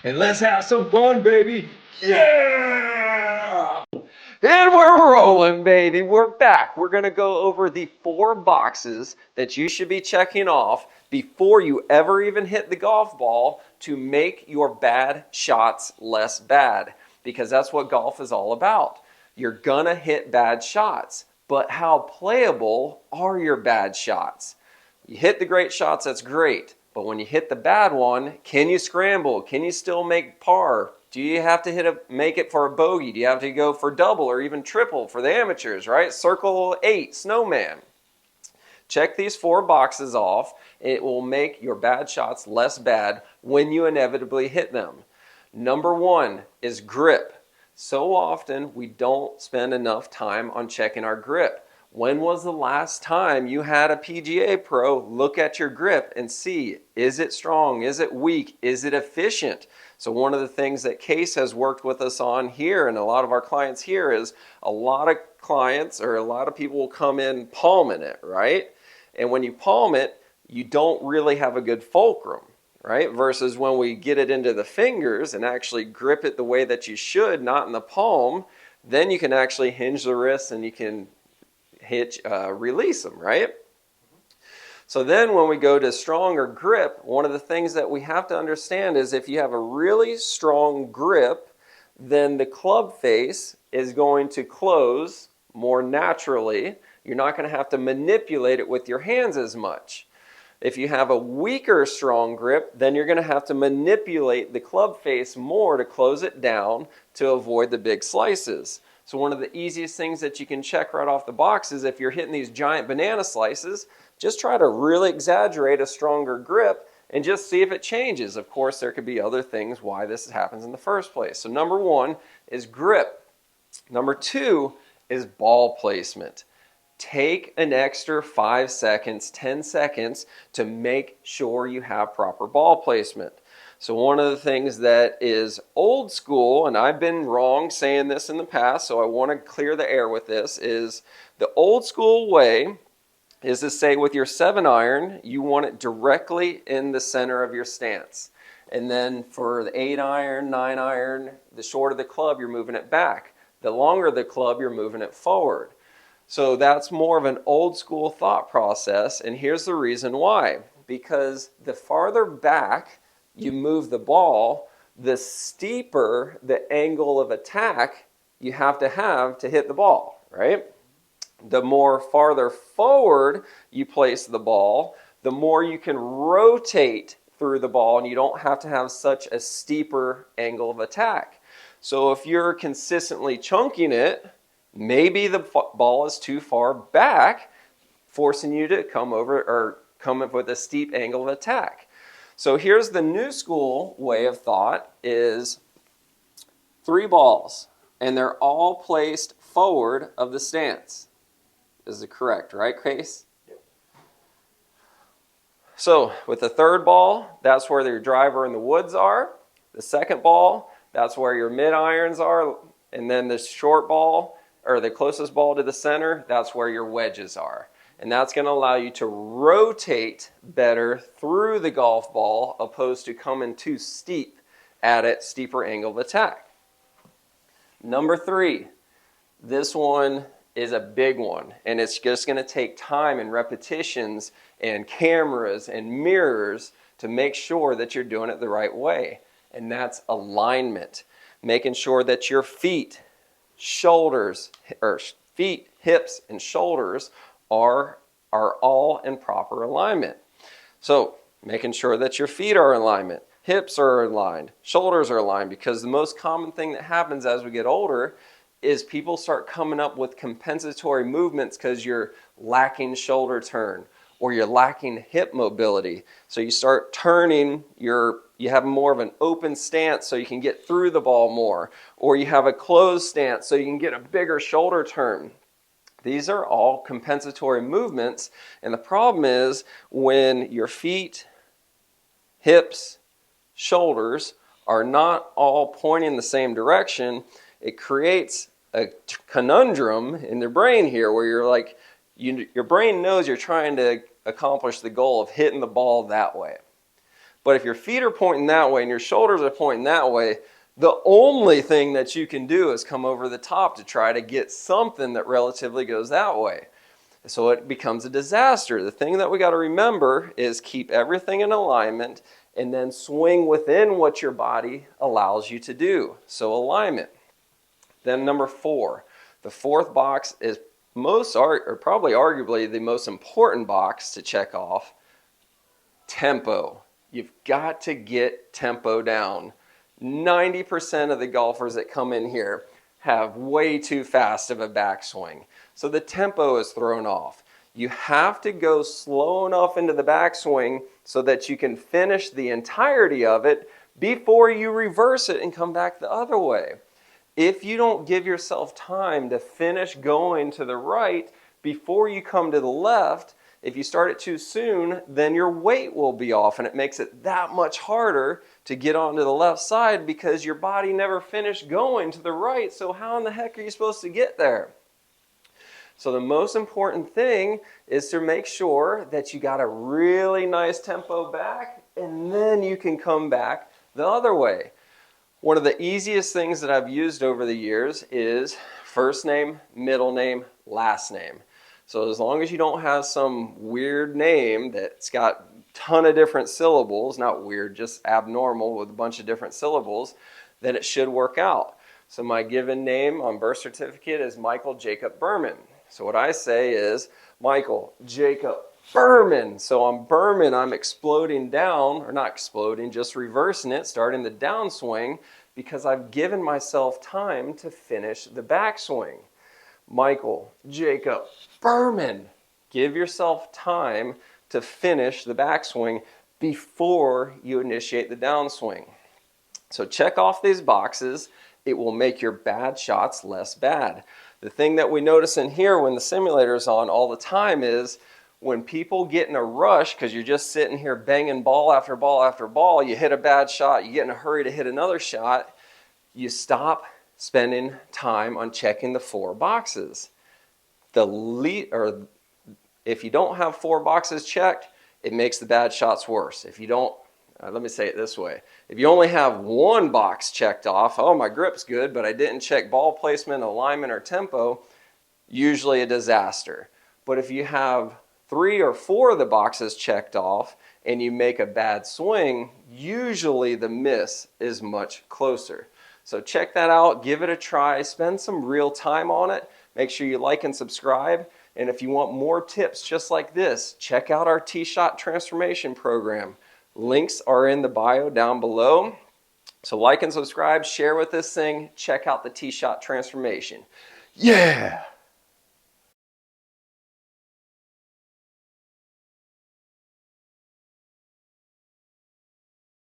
And let's have some fun, baby. Yeah! And we're rolling, baby. We're back. We're going to go over the 4 boxes that you should be checking off before you ever even hit the golf ball to make your bad shots less bad, because that's what golf is all about. You're going to hit bad shots, but how playable are your bad shots? You hit the great shots, that's great. But when you hit the bad one, can you scramble? Can you still make par? Do you have to make it for a bogey? Do you have to go for double or even triple for the amateurs, right? Circle 8, snowman. Check these 4 boxes off. It will make your bad shots less bad when you inevitably hit them. Number 1 is grip. So often we don't spend enough time on checking our grip. When was the last time you had a PGA pro look at your grip and see, is it strong? Is it weak? Is it efficient? So one of the things that Case has worked with us on here and a lot of our clients here is a lot of clients or a lot of people will come in palming it, right? And when you palm it, you don't really have a good fulcrum, right? Versus when we get it into the fingers and actually grip it the way that you should, not in the palm, then you can actually hinge the wrists and you can release them, right? So then when we go to stronger grip, one of the things that we have to understand is if you have a really strong grip, then the club face is going to close more naturally. You're not going to have to manipulate it with your hands as much. If you have a weaker strong grip, then you're going to have to manipulate the club face more to close it down to avoid the big slices. So one of the easiest things that you can check right off the box is if you're hitting these giant banana slices, just try to really exaggerate a stronger grip and just see if it changes. Of course, there could be other things why this happens in the first place. So number 1 is grip. Number 2 is ball placement. Take an extra 5 seconds, 10 seconds to make sure you have proper ball placement. So one of the things that is old school, and I've been wrong saying this in the past, so I want to clear the air with this, is the old school way is to say with your 7-iron, you want it directly in the center of your stance. And then for the 8-iron, 9-iron, the shorter the club, you're moving it back. The longer the club, you're moving it forward. So that's more of an old school thought process, and here's the reason why. Because the farther back you move the ball, the steeper the angle of attack you have to hit the ball, right? The more farther forward you place the ball, the more you can rotate through the ball, and you don't have to have such a steeper angle of attack. So if you're consistently chunking it, maybe the ball is too far back, forcing you to come over or come up with a steep angle of attack. So here's the new school way of thought is 3 balls, and they're all placed forward of the stance. This is correct, right, Case? Yep. So with the 3rd ball, that's where your driver in the woods are. The 2nd ball, that's where your mid-irons are. And then the short ball, or the closest ball to the center, that's where your wedges are. And that's going to allow you to rotate better through the golf ball opposed to coming too steep at it, steeper angle of attack. Number 3, this one is a big one, and it's just going to take time and repetitions and cameras and mirrors to make sure that you're doing it the right way. And that's alignment, making sure that your feet, hips, and shoulders are all in proper alignment. So making sure that your feet are in alignment, hips are aligned, shoulders are aligned, because the most common thing that happens as we get older is people start coming up with compensatory movements because you're lacking shoulder turn or you're lacking hip mobility. So you start turning, you have more of an open stance so you can get through the ball more, or you have a closed stance so you can get a bigger shoulder turn. These are all compensatory movements, and the problem is when your feet, hips, shoulders are not all pointing the same direction, it creates a conundrum in the brain here where you're like, your brain knows you're trying to accomplish the goal of hitting the ball that way. But if your feet are pointing that way and your shoulders are pointing that way, the only thing that you can do is come over the top to try to get something that relatively goes that way. So it becomes a disaster. The thing that we got to remember is keep everything in alignment and then swing within what your body allows you to do. So alignment. Then number 4. The fourth box is probably arguably the most important box to check off. Tempo. You've got to get tempo down. 90% of the golfers that come in here have way too fast of a backswing. So the tempo is thrown off. You have to go slow enough into the backswing so that you can finish the entirety of it before you reverse it and come back the other way. If you don't give yourself time to finish going to the right before you come to the left, if you start it too soon, then your weight will be off and it makes it that much harder to get onto the left side because your body never finished going to the right. So how in the heck are you supposed to get there? So the most important thing is to make sure that you got a really nice tempo back and then you can come back the other way. One of the easiest things that I've used over the years is first name, middle name, last name. So as long as you don't have some weird name that's got a ton of different syllables, not weird, just abnormal with a bunch of different syllables, then it should work out. So my given name on birth certificate is Michael Jacob Berman. So what I say is Michael Jacob Berman. So on Berman, I'm exploding down, or not exploding, just reversing it, starting the downswing, because I've given myself time to finish the backswing. Michael Jacob Berman. Give yourself time to finish the backswing before you initiate the downswing. So check off these boxes. It will make your bad shots less bad. The thing that we notice in here when the simulator is on all the time is when people get in a rush because you're just sitting here banging ball after ball after ball, you hit a bad shot, you get in a hurry to hit another shot, you stop spending time on checking the 4 boxes. If you don't have 4 boxes checked, it makes the bad shots worse. If you don't, let me say it this way. If you only have 1 box checked off, oh, my grip's good, but I didn't check ball placement, alignment, or tempo, usually a disaster. But if you have 3 or 4 of the boxes checked off and you make a bad swing, usually the miss is much closer. So check that out, give it a try, spend some real time on it. Make sure you like and subscribe. And if you want more tips just like this, check out our Tee-Shot Transformation program. Links are in the bio down below. So like and subscribe, share with this thing, check out the Tee-Shot Transformation. Yeah!